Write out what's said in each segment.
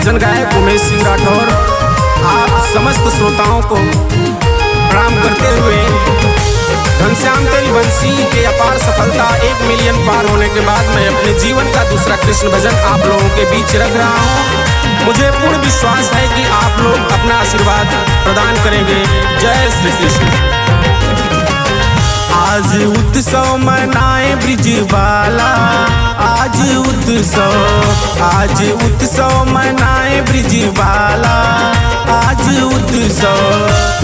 भजन गायक उमेश सिंह राठौर आप समस्त श्रोताओं को प्रणाम करते हुए घनश्याम तेलवंशी के अपार सफलता 1 मिलियन पार होने के बाद मैं अपने जीवन का दूसरा कृष्ण भजन आप लोगों के बीच रख रहा हूँ। मुझे पूर्ण विश्वास है कि आप लोग अपना आशीर्वाद प्रदान करेंगे। जय श्री कृष्ण। आज उत्सव मनाए ब्रिजबाला, आज उत्सव मनाए ब्रिजबाला, आज उत्सव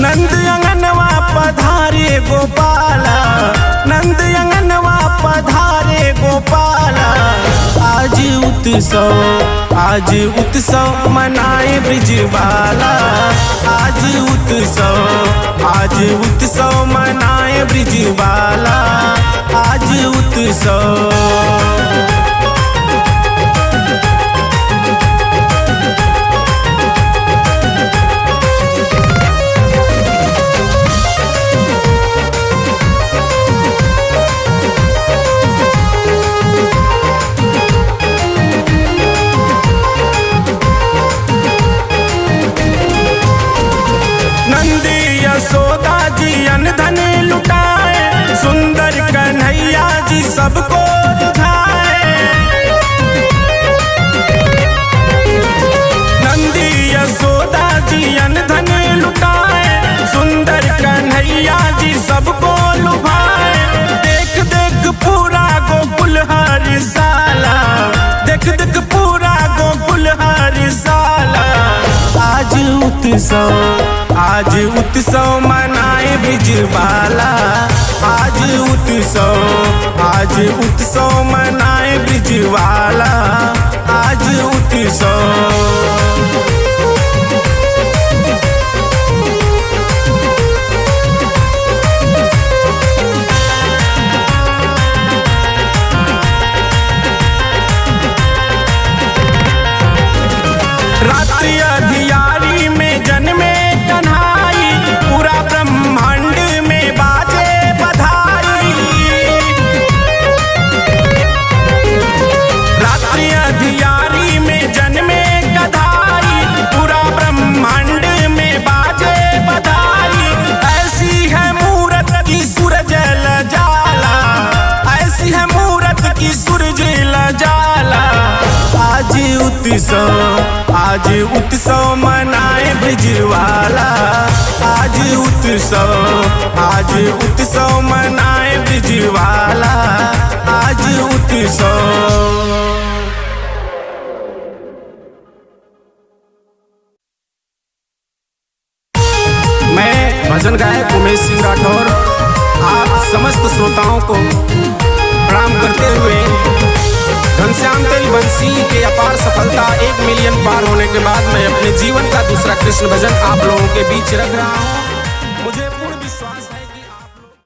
नंद अंगनवा पधारे गोपाला, नंद अंगनवा पधारे गोपाला, आज उत्सव मनाए ब्रिजबाला, आज उत्सव मनाए ब्रिजबाला, आज उत्सव। यशोदा जी अनधन लुटाए, सुंदर कन्हैया जी सबको लुभाए। नंदी यशोदा जी अनधन लुटाए, सुंदर कन्हैया जी सबको लुभाए। देख देख पूरा गोकुल हर साला, देख देख पूरा गोकुल हर साला, आज उत्सव मनाए ब्रिजबाला, आज उत्सव मनाए ब्रिजबाला, आज उत्सव। रात्रि अधियारी में जन्मे कन्हाई, पूरा ब्रह्मांड में बाजे बधाई। रात्रि अधियारी में जन्मे कन्हाई, पूरा ब्रह्मांड में बाजे बधाई। ऐसी है मूरत की सूरज लजाला, ऐसी है मूरत की सूरज लजाला, आज उत्सव मनाए ब्रिजबाला, आज उत्सव मनाए ब्रिजबाला, आज उत्सव। मैं भजन गायक उमेश सिंह राठौर आप समस्त श्रोताओं को प्रणाम करते हुए घनश्याम तेलवंशी के अपार सफलता 1 मिलियन पार होने के बाद मैं अपने जीवन का दूसरा कृष्ण भजन आप लोगों के बीच रख रहा हूँ।